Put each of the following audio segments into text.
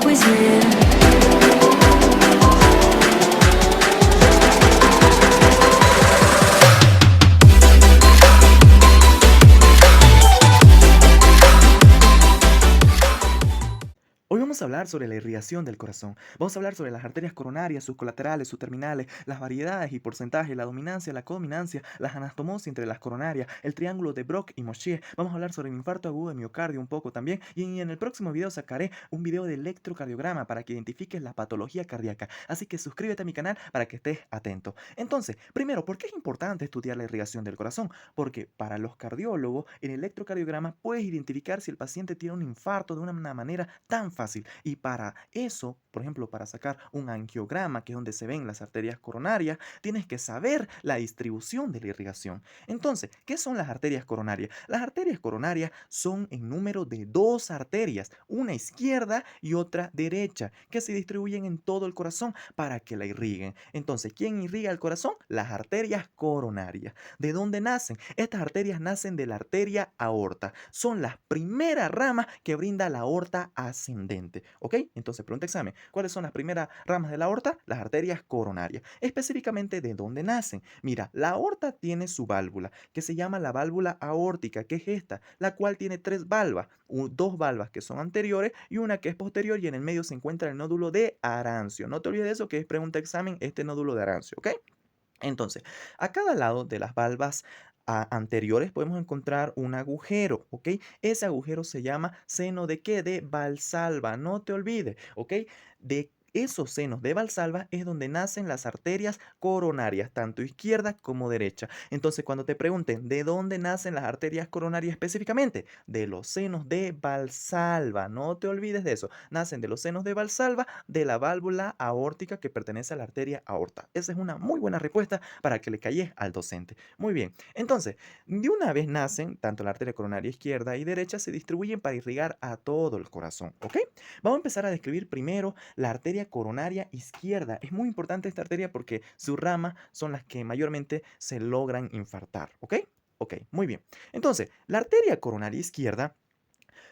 always win. Hoy vamos a hablar sobre la irrigación del corazón. Vamos a hablar sobre las arterias coronarias, sus colaterales, sus terminales, las variedades y porcentajes, la dominancia, la codominancia, las anastomosis entre las coronarias, el triángulo de Brock y Moschier. Vamos a hablar sobre el infarto agudo de miocardio un poco también. Y en el próximo video sacaré un video de electrocardiograma para que identifiques la patología cardíaca. Así que suscríbete a mi canal para que estés atento. Entonces, primero, ¿por qué es importante estudiar la irrigación del corazón? Porque para los cardiólogos, el electrocardiograma puedes identificar si el paciente tiene un infarto de una manera tan fácil. Y para eso, por ejemplo, para sacar un angiograma, que es donde se ven las arterias coronarias, tienes que saber la distribución de la irrigación. Entonces, ¿qué son las arterias coronarias? Las arterias coronarias son en número de dos arterias, una izquierda y otra derecha, que se distribuyen en todo el corazón para que la irriguen. Entonces, ¿quién irriga el corazón? Las arterias coronarias. ¿De dónde nacen? Estas arterias nacen de la arteria aorta. Son las primeras ramas que brinda la aorta ascendente. ¿Ok? Entonces, pregunta examen. ¿Cuáles son las primeras ramas de la aorta? Las arterias coronarias. Específicamente, ¿de dónde nacen? Mira, la aorta tiene su válvula, que se llama la válvula aórtica, que es esta, la cual tiene tres valvas, dos valvas que son anteriores y una que es posterior, y en el medio se encuentra el nódulo de Arancio. No te olvides de eso, que es pregunta examen, este nódulo de Arancio. ¿Ok? Entonces, a cada lado de las valvas anteriores podemos encontrar un agujero, ¿ok? Ese agujero se llama seno de ¿qué? De Valsalva, no te olvides, ¿ok? De esos senos de Valsalva es donde nacen las arterias coronarias, tanto izquierda como derecha. Entonces, cuando te pregunten de dónde nacen las arterias coronarias específicamente, de los senos de Valsalva, no te olvides de eso. Nacen de los senos de Valsalva, de la válvula aórtica que pertenece a la arteria aorta. Esa es una muy buena respuesta para que le calles al docente. Muy bien. Entonces, de una vez nacen, tanto la arteria coronaria izquierda y derecha se distribuyen para irrigar a todo el corazón, ¿ok? Vamos a empezar a describir primero la arteria coronaria izquierda. Es muy importante esta arteria porque sus ramas son las que mayormente se logran infartar, ¿ok? Ok, muy bien. Entonces, la arteria coronaria izquierda,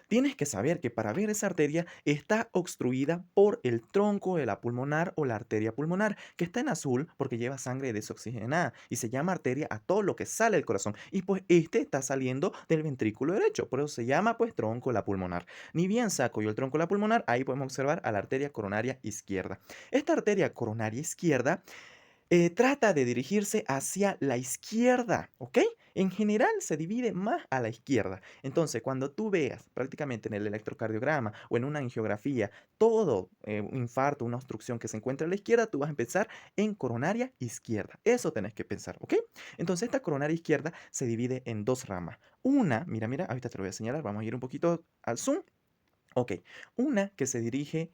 tienes que saber que para ver esa arteria está obstruida por el tronco de la pulmonar o la arteria pulmonar, que está en azul porque lleva sangre desoxigenada y se llama arteria a todo lo que sale del corazón. Y pues este está saliendo del ventrículo derecho, por eso se llama pues tronco de la pulmonar. Ni bien saco yo el tronco de la pulmonar, ahí podemos observar a la arteria coronaria izquierda. Esta arteria coronaria izquierda trata de dirigirse hacia la izquierda, ¿ok? En general se divide más a la izquierda. Entonces, cuando tú veas prácticamente en el electrocardiograma o en una angiografía todo un infarto, una obstrucción que se encuentra a la izquierda, tú vas a empezar en coronaria izquierda. Eso tenés que pensar, ¿ok? Entonces, esta coronaria izquierda se divide en dos ramas. Una, mira, mira, ahorita te lo voy a señalar, vamos a ir un poquito al zoom. Ok, una que se dirige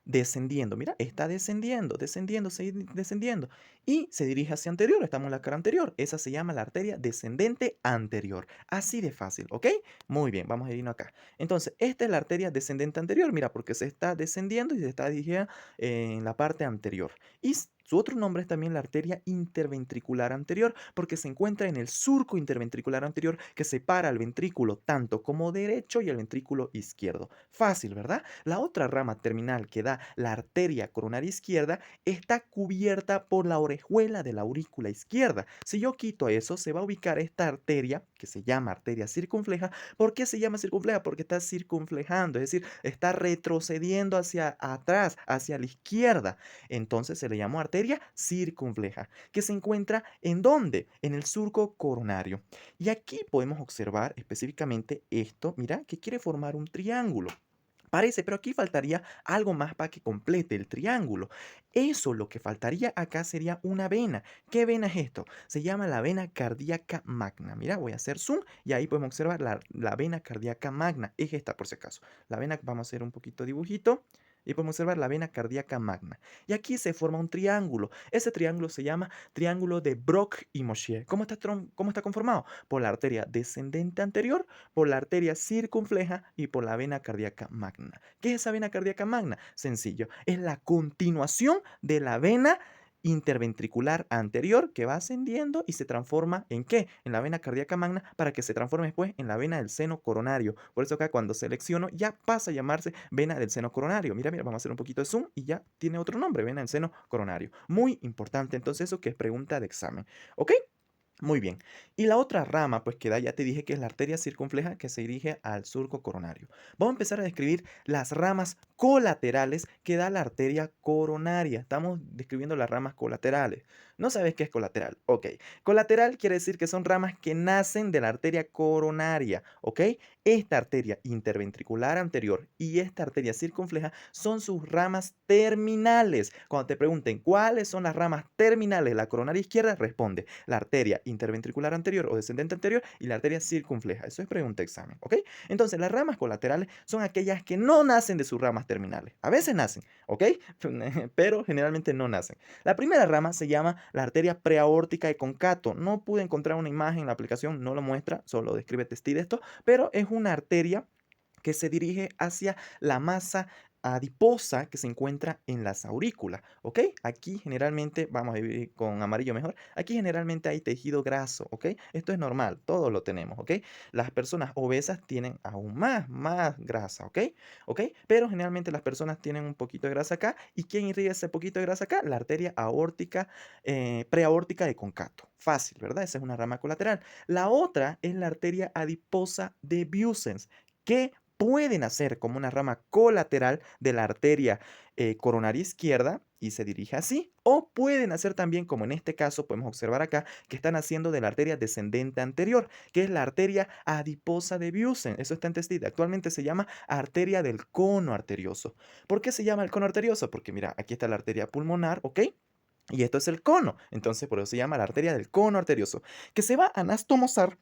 descendiendo. Mira, está descendiendo, descendiendo, sigue descendiendo. Y se dirige hacia anterior. Estamos en la cara anterior. Esa se llama la arteria descendente anterior. Así de fácil, ¿ok? Muy bien, vamos a irnos acá. Entonces, esta es la arteria descendente anterior. Mira, porque se está descendiendo y se está dirigiendo en la parte anterior. Y su otro nombre es también la arteria interventricular anterior, porque se encuentra en el surco interventricular anterior que separa el ventrículo tanto como derecho y el ventrículo izquierdo. Fácil, ¿verdad? La otra rama terminal que da la arteria coronaria izquierda está cubierta por la orejuela de la aurícula izquierda. Si yo quito eso, se va a ubicar esta arteria, que se llama arteria circunfleja. ¿Por qué se llama circunfleja? Porque está circunflejando, es decir, está retrocediendo hacia atrás, hacia la izquierda. Entonces se le llamó arteria circunfleja, que se encuentra ¿en dónde? En el surco coronario. Y aquí podemos observar específicamente esto, mira, que quiere formar un triángulo. Parece, pero aquí faltaría algo más para que complete el triángulo. Eso lo que faltaría acá sería una vena. ¿Qué vena es esto? Se llama la vena cardíaca magna. Mira, voy a hacer zoom y ahí podemos observar la vena cardíaca magna. Es esta por si acaso. La vena, vamos a hacer un poquito de dibujito. Y podemos observar la vena cardíaca magna. Y aquí se forma un triángulo. Ese triángulo se llama triángulo de Brock y Moschier. ¿Cómo está conformado? Por la arteria descendente anterior, por la arteria circunfleja y por la vena cardíaca magna. ¿Qué es esa vena cardíaca magna? Sencillo, es la continuación de la vena interventricular anterior que va ascendiendo y se transforma ¿en qué? En la vena cardíaca magna para que se transforme después en la vena del seno coronario. Por eso acá cuando selecciono ya pasa a llamarse vena del seno coronario. Mira, mira, vamos a hacer un poquito de zoom y ya tiene otro nombre, vena del seno coronario. Muy importante entonces eso que es pregunta de examen. ¿Ok? Muy bien. Y la otra rama, pues que da, ya te dije que es la arteria circunfleja que se dirige al surco coronario. Vamos a empezar a describir las ramas colaterales que da la arteria coronaria. Estamos describiendo las ramas colaterales. ¿No sabes qué es colateral? Ok. Colateral quiere decir que son ramas que nacen de la arteria coronaria. ¿Ok? Esta arteria interventricular anterior y esta arteria circunfleja son sus ramas terminales. Cuando te pregunten cuáles son las ramas terminales de la coronaria izquierda, responde la arteria interventricular anterior o descendente anterior y la arteria circunfleja. Eso es pregunta examen, ¿ok? Entonces, las ramas colaterales son aquellas que no nacen de sus ramas terminales. A veces nacen, ¿ok? Pero generalmente no nacen. La primera rama se llama la arteria preaórtica de concato. No pude encontrar una imagen en la aplicación, no lo muestra, solo describe textil esto, pero es una arteria que se dirige hacia la masa adiposa que se encuentra en las aurículas, ¿ok? Aquí generalmente, vamos a vivir con amarillo mejor, aquí generalmente hay tejido graso, ¿ok? Esto es normal, todos lo tenemos, ¿ok? Las personas obesas tienen aún más grasa, ¿ok? ¿Ok? Pero generalmente las personas tienen un poquito de grasa acá, ¿y quién irriga ese poquito de grasa acá? La arteria aórtica, preaórtica de concato. Fácil, ¿verdad? Esa es una rama colateral. La otra es la arteria adiposa de Busens, que pueden hacer como una rama colateral de la arteria coronaria izquierda y se dirige así, o pueden hacer también, como en este caso podemos observar acá, que están haciendo de la arteria descendente anterior, que es la arteria adiposa de Busens. Eso está en testida. Actualmente se llama arteria del cono arterioso. ¿Por qué se llama el cono arterioso? Porque mira, aquí está la arteria pulmonar, ¿ok? Y esto es el cono. Entonces, por eso se llama la arteria del cono arterioso, que se va a anastomosar.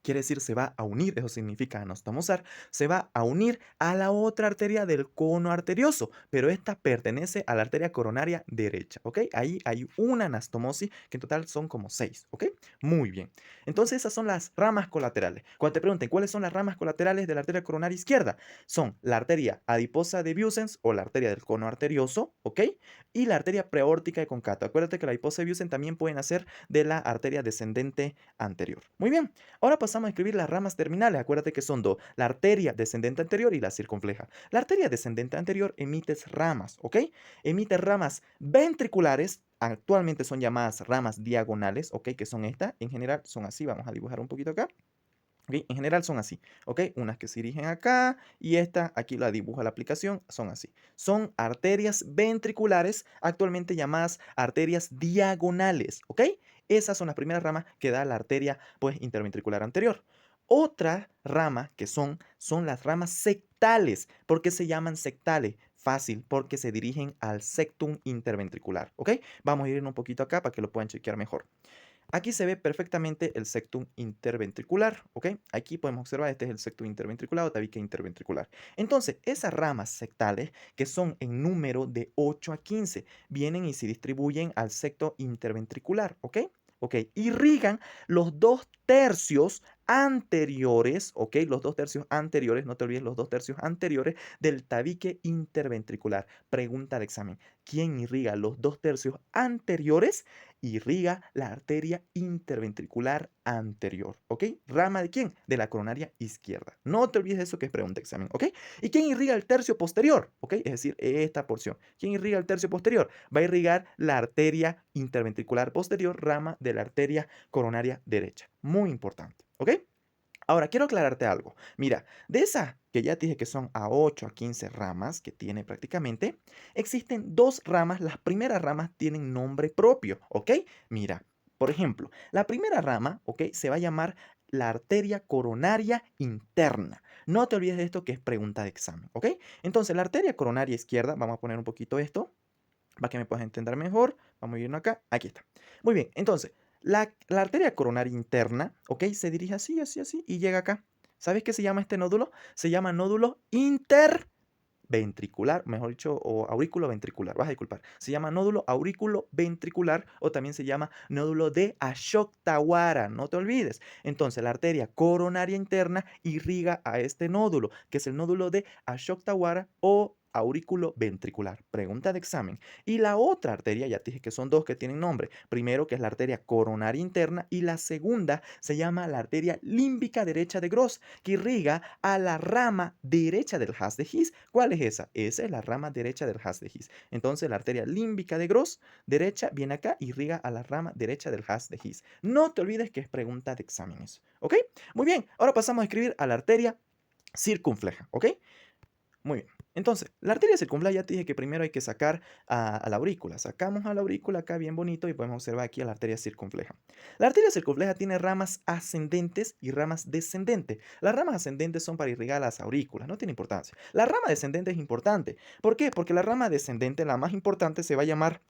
Quiere decir, se va a unir, eso significa anastomosar, se va a unir a la otra arteria del cono arterioso, pero esta pertenece a la arteria coronaria derecha, ¿ok? Ahí hay una anastomosis, que en total son como 6, ¿ok? Muy bien. Entonces esas son las ramas colaterales. Cuando te pregunten cuáles son las ramas colaterales de la arteria coronaria izquierda, son la arteria adiposa de Busens o la arteria del cono arterioso, ¿ok? Y la arteria preórtica de concato. Acuérdate que la adiposa de Busens también pueden hacer de la arteria descendente anterior. Muy bien. Ahora pasamos a escribir las ramas terminales. Acuérdate que son dos, la arteria descendente anterior y la circunfleja. La arteria descendente anterior emite ramas, ¿ok? Emite ramas ventriculares, actualmente son llamadas ramas diagonales, ¿ok? Que son estas, en general son así, vamos a dibujar un poquito acá. ¿Ok? En general son así, ¿ok? Unas que se dirigen acá y esta, aquí la dibuja la aplicación, son así. Son arterias ventriculares, actualmente llamadas arterias diagonales, ¿ok? Esas son las primeras ramas que da la arteria, pues, interventricular anterior. Otra rama que son las ramas sectales. ¿Por qué se llaman sectales? Fácil, porque se dirigen al septum interventricular, ¿ok? Vamos a ir un poquito acá para que lo puedan chequear mejor. Aquí se ve perfectamente el septum interventricular, ¿ok? Aquí podemos observar, este es el septum interventricular o tabique interventricular. Entonces, esas ramas sectales, que son en número de 8 a 15, vienen y se distribuyen al septo interventricular, ¿ok? ¿Ok? Irrigan los 2 tercios anteriores, ¿ok? Los 2 tercios anteriores, no te olvides los 2 tercios anteriores del tabique interventricular. Pregunta de examen. ¿Quién irriga los 2 tercios anteriores? Irriga la arteria interventricular anterior, ¿ok? ¿Rama de quién? De la coronaria izquierda. No te olvides de eso que es pregunta de examen, ¿ok? ¿Y quién irriga el tercio posterior? ¿Ok? Es decir, esta porción. ¿Quién irriga el tercio posterior? Va a irrigar la arteria interventricular posterior, rama de la arteria coronaria derecha. Muy importante, ¿ok? Ahora, quiero aclararte algo. Mira, de esas que ya te dije que son a 8 a 15 ramas que tiene prácticamente, existen dos ramas. Las primeras ramas tienen nombre propio, ¿ok? Mira, por ejemplo, la primera rama, ¿ok? Se va a llamar la arteria coronaria interna. No te olvides de esto que es pregunta de examen, ¿ok? Entonces, la arteria coronaria izquierda, vamos a poner un poquito esto para que me puedas entender mejor. Vamos a irnos acá. Aquí está. Muy bien, entonces, la arteria coronaria interna, ¿ok? Se dirige así, así, así y llega acá. ¿Sabes qué se llama este nódulo? Se llama nódulo interventricular, mejor dicho, o aurículo ventricular. Vas a disculpar. Se llama nódulo aurículo ventricular o también se llama nódulo de Ashoktawara. No te olvides. Entonces, la arteria coronaria interna irriga a este nódulo, que es el nódulo de Ashoktawara o aurículo ventricular. Pregunta de examen. Y la otra arteria, ya te dije que son dos que tienen nombre. Primero, que es la arteria coronaria interna, y la segunda se llama la arteria límbica derecha de Gross, que irriga a la rama derecha del haz de His. ¿Cuál es esa? Esa es la rama derecha del haz de His. Entonces, la arteria límbica de Gross, derecha, viene acá y irriga a la rama derecha del haz de His. No te olvides que es pregunta de exámenes. ¿Ok? Muy bien. Ahora pasamos a escribir a la arteria circunfleja. ¿Ok? Muy bien. Entonces, la arteria circunfleja, ya te dije que primero hay que sacar a la aurícula. Sacamos a la aurícula acá bien bonito y podemos observar aquí a la arteria circunfleja. La arteria circunfleja tiene ramas ascendentes y ramas descendentes. Las ramas ascendentes son para irrigar las aurículas, no tiene importancia. La rama descendente es importante. ¿Por qué? Porque la rama descendente, la más importante, se va a llamar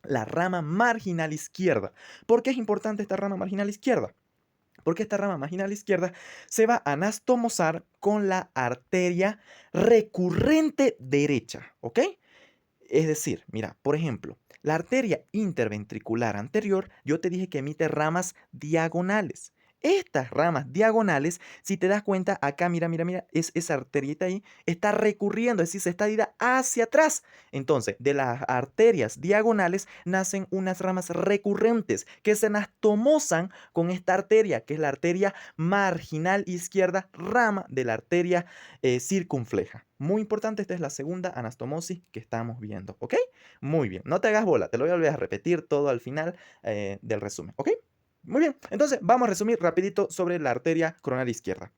la rama marginal izquierda. ¿Por qué es importante esta rama marginal izquierda? Porque esta rama marginal izquierda se va a anastomosar con la arteria recurrente derecha, ¿ok? Es decir, mira, por ejemplo, la arteria interventricular anterior, yo te dije que emite ramas diagonales. Estas ramas diagonales, si te das cuenta, acá, mira, mira, mira, es esa arteriita ahí, está recurriendo, es decir, se está ida hacia atrás. Entonces, de las arterias diagonales nacen unas ramas recurrentes que se anastomosan con esta arteria, que es la arteria marginal izquierda, rama de la arteria circunfleja. Muy importante, esta es la segunda anastomosis que estamos viendo, ¿ok? Muy bien, no te hagas bola, te lo voy a volver a repetir todo al final del resumen, ¿ok? Muy bien, entonces vamos a resumir rapidito sobre la arteria coronaria izquierda.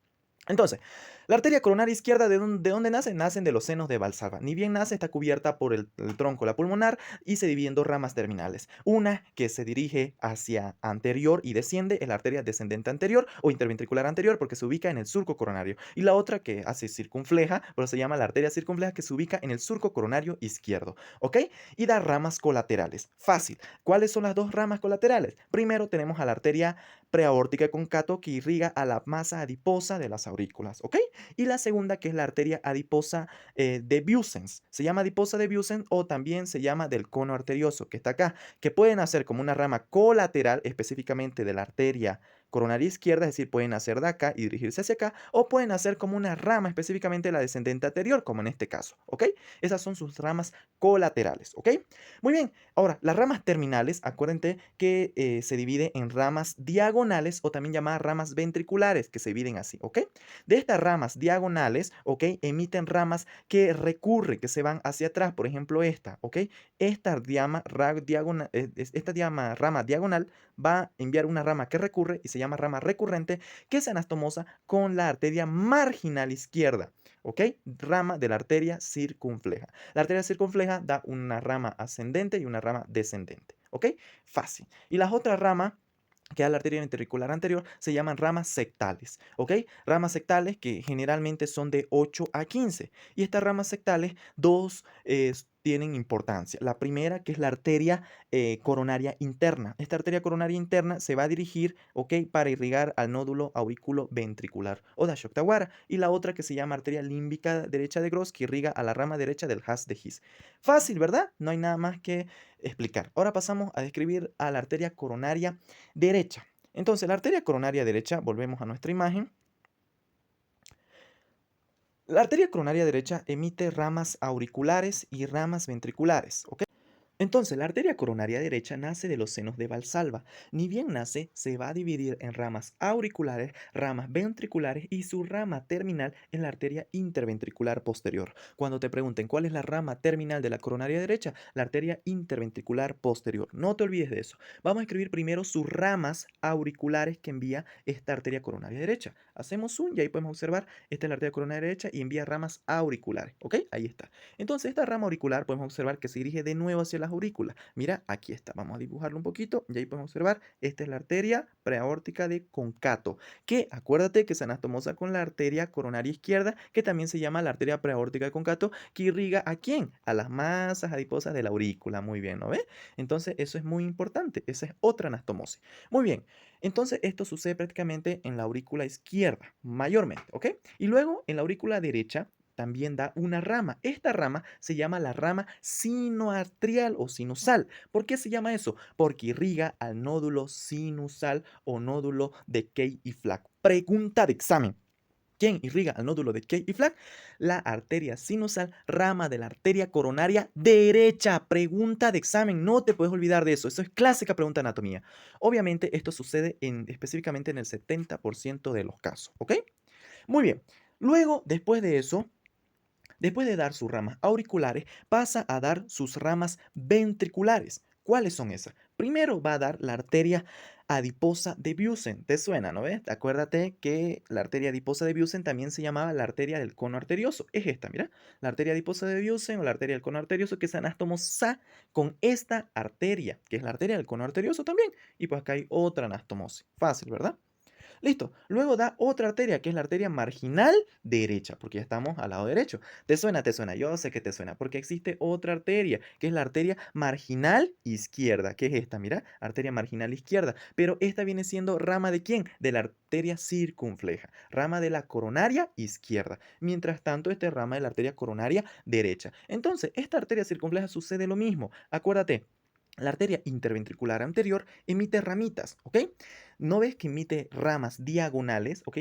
Entonces, la arteria coronaria izquierda, ¿de dónde nace? Nacen de los senos de Valsalva. Ni bien nace, está cubierta por el tronco, la pulmonar, y se divide en dos ramas terminales. Una que se dirige hacia anterior y desciende, es la arteria descendente anterior o interventricular anterior, porque se ubica en el surco coronario. Y la otra que hace circunfleja, pero se llama la arteria circunfleja, que se ubica en el surco coronario izquierdo. ¿Ok? Y da ramas colaterales. Fácil. ¿Cuáles son las dos ramas colaterales? Primero tenemos a la arteria preaórtica concato, que irriga a la masa adiposa de las aurículas, ¿ok? Y la segunda, que es la arteria adiposa de Busens. Se llama adiposa de Busens o también se llama del cono arterioso, que está acá, que pueden hacer como una rama colateral específicamente de la arteria coronaria izquierda, es decir, pueden hacer de acá y dirigirse hacia acá, o pueden hacer como una rama específicamente de la descendente anterior, como en este caso, ¿ok? Esas son sus ramas colaterales, ¿ok? Muy bien, ahora, las ramas terminales, acuérdense que se divide en ramas diagonales o también llamadas ramas ventriculares, que se dividen así, ¿ok? De estas ramas diagonales, ¿ok? Emiten ramas que recurren, que se van hacia atrás, por ejemplo esta, ¿ok? Esta rama diagonal va a enviar una rama que recurre y se llama rama recurrente, que se anastomosa con la arteria marginal izquierda, ¿ok? Rama de la arteria circunfleja. La arteria circunfleja da una rama ascendente y una rama descendente, ¿ok? Fácil. Y las otras ramas, que es la arteria ventricular anterior, se llaman ramas sectales, ¿ok? Ramas sectales que generalmente son de 8 a 15. Y estas ramas sectales, dos tienen importancia. La primera, que es la arteria coronaria interna. Esta arteria coronaria interna se va a dirigir, ¿ok? Para irrigar al nódulo aurículo ventricular o de Ashoktawara. Y la otra, que se llama arteria límbica derecha de Gross, que irriga a la rama derecha del haz de His. Fácil, ¿verdad? No hay nada más que explicar. Ahora pasamos a describir a la arteria coronaria derecha. Entonces, la arteria coronaria derecha, volvemos a nuestra imagen. La arteria coronaria derecha emite ramas auriculares y ramas ventriculares, ¿ok? Entonces, la arteria coronaria derecha nace de los senos de Valsalva. Ni bien nace, se va a dividir en ramas auriculares, ramas ventriculares y su rama terminal es la arteria interventricular posterior. Cuando te pregunten cuál es la rama terminal de la coronaria derecha, la arteria interventricular posterior. No te olvides de eso. Vamos a escribir primero sus ramas auriculares que envía esta arteria coronaria derecha. Hacemos un y ahí podemos observar, esta es la arteria coronaria derecha y envía ramas auriculares. ¿Ok? Ahí está. Entonces, esta rama auricular podemos observar que se dirige de nuevo hacia las aurículas. Mira, aquí está. Vamos a dibujarlo un poquito y ahí podemos observar, esta es la arteria preaórtica de concato, que acuérdate que se anastomosa con la arteria coronaria izquierda, que también se llama la arteria preaórtica de concato, que irriga ¿a quién? A las masas adiposas de la aurícula. Muy bien, ¿no ves? Entonces, eso es muy importante. Esa es otra anastomosis. Muy bien. Entonces, esto sucede prácticamente en la aurícula izquierda, mayormente, ¿ok? Y luego, en la aurícula derecha, también da una rama. Esta rama se llama la rama sinoatrial o sinusal. ¿Por qué se llama eso? Porque irriga al nódulo sinusal o nódulo de Key y Flack. Pregunta de examen. ¿Quién irriga al nódulo de Kay y Flack? La arteria sinusal, rama de la arteria coronaria derecha. Pregunta de examen, no te puedes olvidar de eso. Eso es clásica pregunta de anatomía. Obviamente esto sucede específicamente en el 70% de los casos, ¿ok? Muy bien. Luego, después de eso, después de dar sus ramas auriculares, pasa a dar sus ramas ventriculares. ¿Cuáles son esas? Primero va a dar la arteria adiposa de Busen. ¿Te suena, no ves? Acuérdate que la arteria adiposa de Busen también se llamaba la arteria del cono arterioso. Es esta, mira. La arteria adiposa de Busen o la arteria del cono arterioso que se anastomosa con esta arteria, que es la arteria del cono arterioso también. Y pues acá hay otra anastomosis. Fácil, ¿verdad? Listo. Luego da otra arteria, que es la arteria marginal derecha, porque ya estamos al lado derecho. ¿Te suena? ¿Te suena? Yo sé que te suena, porque existe otra arteria, que es la arteria marginal izquierda. ¿Qué es esta? Mira, arteria marginal izquierda. Pero esta viene siendo rama de quién? De la arteria circunfleja, rama de la coronaria izquierda. Mientras tanto, esta es rama de la arteria coronaria derecha. Entonces, esta arteria circunfleja sucede lo mismo. Acuérdate. La arteria interventricular anterior emite ramitas, ¿ok? ¿No ves que emite ramas diagonales, ¿ok?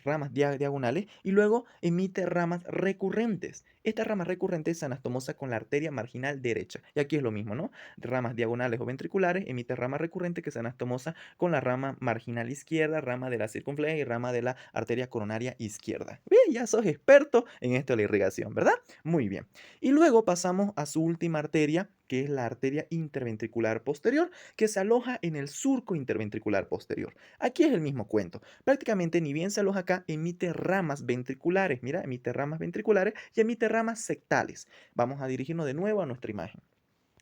Ramas diagonales y luego emite ramas recurrentes. Estas ramas recurrentes se anastomosa con la arteria marginal derecha. Y aquí es lo mismo, ¿no? Ramas diagonales o ventriculares emite rama recurrente que se anastomosa con la rama marginal izquierda, rama de la circunfleja y rama de la arteria coronaria izquierda. Bien, ya sos experto en esto de la irrigación, ¿verdad? Muy bien. Y luego pasamos a su última arteria, que es la arteria interventricular posterior, que se aloja en el surco interventricular posterior. Aquí es el mismo cuento. Prácticamente ni bien se aloja acá, emite ramas ventriculares. Mira, emite ramas ventriculares y emite ramas sectales. Vamos a dirigirnos de nuevo a nuestra imagen.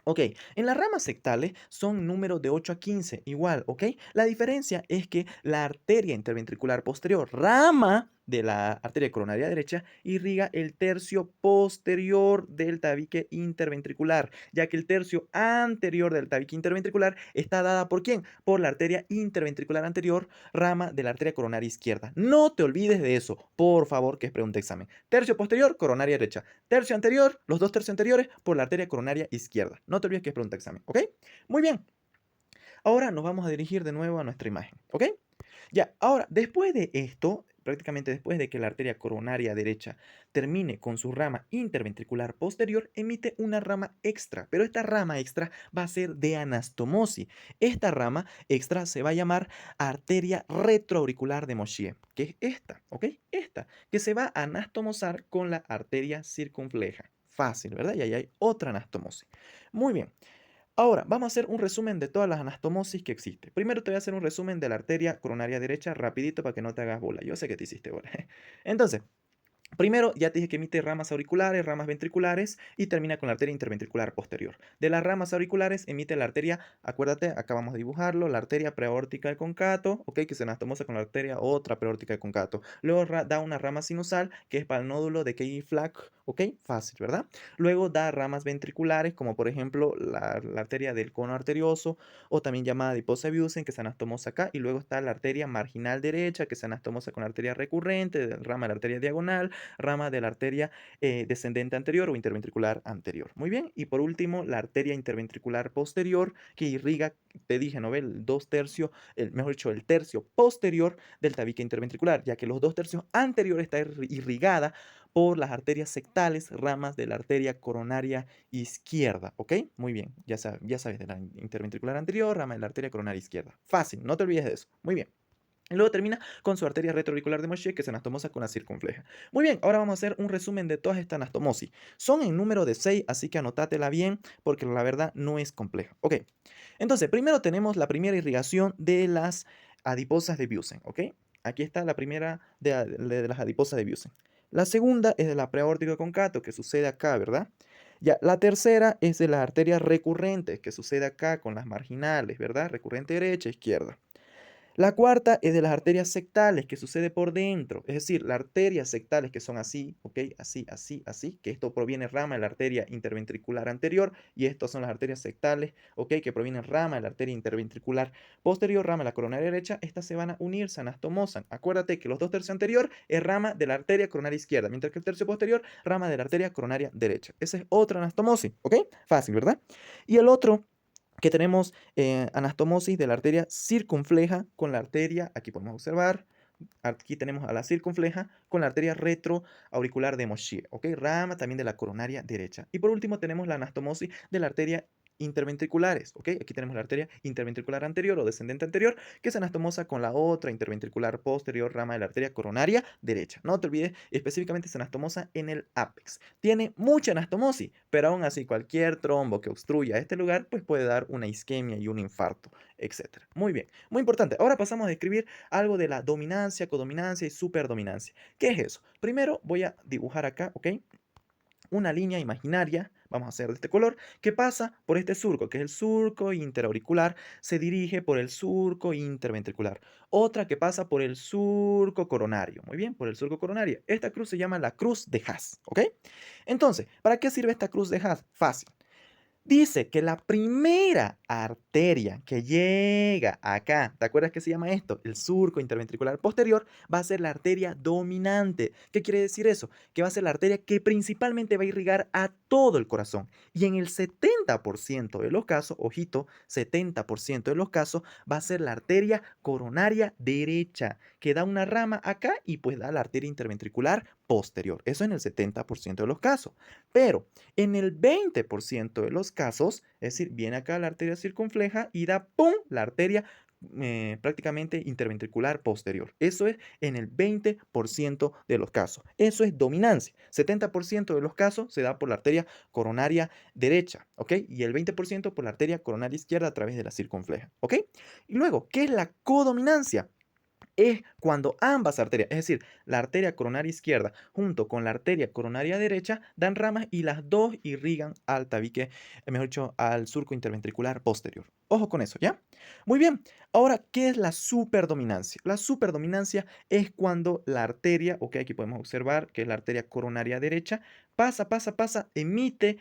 Ok, en las ramas sectales son números de 8 a 15, igual, ¿ok? La diferencia es que la arteria interventricular posterior, rama de la arteria coronaria derecha, irriga el tercio posterior del tabique interventricular, ya que el tercio anterior del tabique interventricular está dada ¿por quién? Por la arteria interventricular anterior, rama de la arteria coronaria izquierda. No te olvides de eso, por favor, que es pregunta de examen. Tercio posterior, coronaria derecha. Tercio anterior, los dos tercios anteriores por la arteria coronaria izquierda. No te olvides que es pregunta de examen, ¿ok? Muy bien. Ahora nos vamos a dirigir de nuevo a nuestra imagen, ¿ok? Ya, ahora, después de esto, prácticamente después de que la arteria coronaria derecha termine con su rama interventricular posterior, emite una rama extra, pero esta rama extra va a ser de anastomosis. Esta rama extra se va a llamar arteria retroauricular de Moschier, que es esta, ¿ok? Esta, que se va a anastomosar con la arteria circunfleja. Fácil, ¿verdad? Y ahí hay otra anastomosis. Muy bien. Ahora, vamos a hacer un resumen de todas las anastomosis que existen. Primero te voy a hacer un resumen de la arteria coronaria derecha, rapidito para que no te hagas bola. Yo sé que te hiciste bola. Entonces, primero, ya te dije que emite ramas auriculares, ramas ventriculares y termina con la arteria interventricular posterior. De las ramas auriculares emite la arteria, acuérdate, acabamos de dibujarlo, la arteria preaórtica del concato, ¿ok? Que se anastomosa con la arteria otra preaórtica del concato. Luego da una rama sinusal, que es para el nódulo de Key-Flack, ¿ok? Fácil, ¿verdad? Luego da ramas ventriculares, como por ejemplo la arteria del cono arterioso, o también llamada adiposa Busen, que se anastomosa acá. Y luego está la arteria marginal derecha, que se anastomosa con la arteria recurrente, rama de la arteria diagonal, rama de la arteria descendente anterior o interventricular anterior. Muy bien. Y por último, la arteria interventricular posterior que irriga, te dije, ¿no ve? El 2/3, mejor dicho, el tercio posterior del tabique interventricular, ya que los 2/3 anteriores está irrigada por las arterias sectales, ramas de la arteria coronaria izquierda, ¿ok? Muy bien, ya sabes de la interventricular anterior, rama de la arteria coronaria izquierda. Fácil, no te olvides de eso. Muy bien. Y luego termina con su arteria retroauricular de Moschier, que se anastomosa con la circunfleja. Muy bien, ahora vamos a hacer un resumen de todas estas anastomosis. Son en número de 6, así que anótatela bien, porque la verdad no es compleja. Ok, entonces, primero tenemos la primera irrigación de las adiposas de Busen, ¿ok? Aquí está la primera de las adiposas de Busen. La segunda es de la preaórtica concato, que sucede acá, ¿verdad? Ya, la tercera es de las arterias recurrentes, que sucede acá con las marginales, ¿verdad? Recurrente derecha, izquierda. La cuarta es de las arterias sectales, que sucede por dentro, es decir, las arterias sectales que son así, ¿ok? Así, así, así, que esto proviene rama de la arteria interventricular anterior y estas son las arterias sectales, ¿ok? Que provienen rama de la arteria interventricular posterior, rama de la coronaria derecha, estas se van a unir, se anastomosan. Acuérdate que los dos tercios anterior es rama de la arteria coronaria izquierda, mientras que el tercio posterior, rama de la arteria coronaria derecha. Esa es otra anastomosis, ¿ok? Fácil, ¿verdad? Y el otro que tenemos anastomosis de la arteria circunfleja con la arteria, aquí podemos observar, Aquí tenemos a la circunfleja con la arteria retroauricular de Moschier, ¿ok? Rama también de la coronaria derecha. Y por último tenemos la anastomosis de la arteria interventriculares, ¿ok? Aquí tenemos la arteria interventricular anterior o descendente anterior que se anastomosa con la otra interventricular posterior rama de la arteria coronaria derecha. No te olvides, específicamente se anastomosa en el ápex. Tiene mucha anastomosis, pero aún así cualquier trombo que obstruya este lugar pues puede dar una isquemia y un infarto, etcétera. Muy bien, muy importante. Ahora pasamos a describir algo de la dominancia, codominancia y superdominancia. ¿Qué es eso? Primero voy a dibujar acá, ¿ok? Una línea imaginaria, vamos a hacer de este color, que pasa por este surco, que es el surco interauricular, se dirige por el surco interventricular. Otra que pasa por el surco coronario, muy bien, por el surco coronario. Esta cruz se llama la cruz de Haas, ¿ok? Entonces, ¿para qué sirve esta cruz de Haas? Fácil. Dice que la primera arteria que llega acá, ¿te acuerdas qué se llama esto? El surco interventricular posterior va a ser la arteria dominante. ¿Qué quiere decir eso? Que va a ser la arteria que principalmente va a irrigar a todo el corazón. Y en el 70% de los casos, ojito, 70% de los casos va a ser la arteria coronaria derecha, que da una rama acá y pues da la arteria interventricular posterior. Eso en el 70% de los casos. Pero en el 20% de los casos, es decir, viene acá la arteria circunfleja y da ¡pum! La arteria prácticamente interventricular posterior. Eso es en el 20% de los casos. Eso es dominancia. 70% de los casos se da por la arteria coronaria derecha, ¿ok? Y el 20% por la arteria coronaria izquierda a través de la circunfleja, ¿ok? Y luego, ¿qué es la codominancia? Es cuando ambas arterias, es decir, la arteria coronaria izquierda junto con la arteria coronaria derecha, dan ramas y las dos irrigan al tabique, mejor dicho, al surco interventricular posterior. Ojo con eso, ¿ya? Muy bien. Ahora, ¿qué es la superdominancia? La superdominancia es cuando la arteria, ok, aquí podemos observar que es la arteria coronaria derecha, pasa, emite,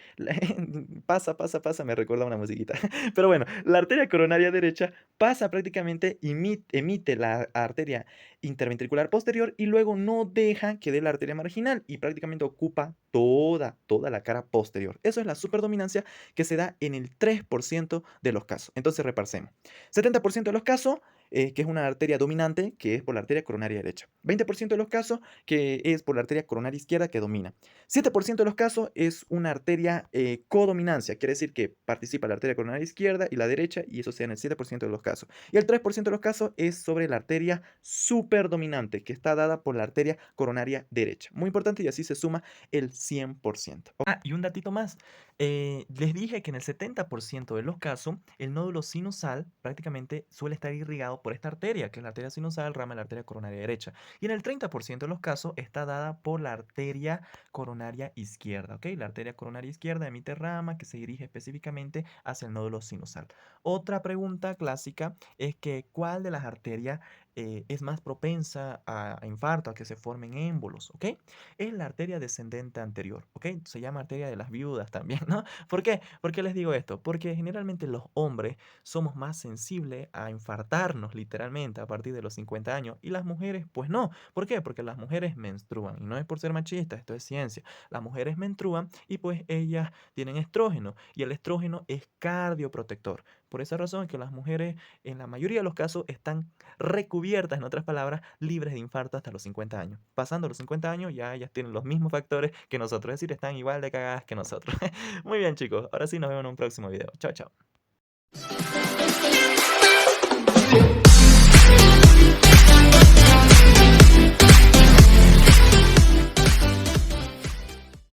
pasa, me recuerda una musiquita. Pero bueno, la arteria coronaria derecha pasa prácticamente, emite la arteria interventricular posterior y luego no deja que dé la arteria marginal y prácticamente ocupa toda la cara posterior. Eso es la superdominancia que se da en el 3% de los casos. Entonces repasemos. 70% de los casos, que es una arteria dominante, que es por la arteria coronaria derecha. 20% de los casos, que es por la arteria coronaria izquierda, que domina. 7% de los casos es una arteria codominancia, quiere decir que participa la arteria coronaria izquierda y la derecha, y eso sea en el 7% de los casos. Y el 3% de los casos es sobre la arteria superdominante, que está dada por la arteria coronaria derecha. Muy importante, y así se suma el 100%. Ah, y un datito más. Les dije que en el 70% de los casos, el nódulo sinusal prácticamente suele estar irrigado por esta arteria, que es la arteria sinusal, rama de la arteria coronaria derecha. Y en el 30% de los casos está dada por la arteria coronaria izquierda, ¿ok? La arteria coronaria izquierda emite rama que se dirige específicamente hacia el nódulo sinusal. Otra pregunta clásica es que ¿cuál de las arterias es más propensa a infarto, a que se formen émbolos, ¿ok? Es la arteria descendente anterior, ¿ok? Se llama arteria de las viudas también, ¿no? ¿Por qué? ¿Por qué les digo esto? Porque generalmente los hombres somos más sensibles a infartarnos literalmente a partir de los 50 años y las mujeres pues no. ¿Por qué? Porque las mujeres menstruan y no es por ser machista, esto es ciencia. Las mujeres menstruan y pues ellas tienen estrógeno y el estrógeno es cardioprotector. Por esa razón es que las mujeres en la mayoría de los casos están recubiertas, en otras palabras, libres de infarto hasta los 50 años. Pasando los 50 años ya ellas tienen los mismos factores que nosotros, es decir, están igual de cagadas que nosotros. Muy bien chicos, ahora sí nos vemos en un próximo video. Chao, chao.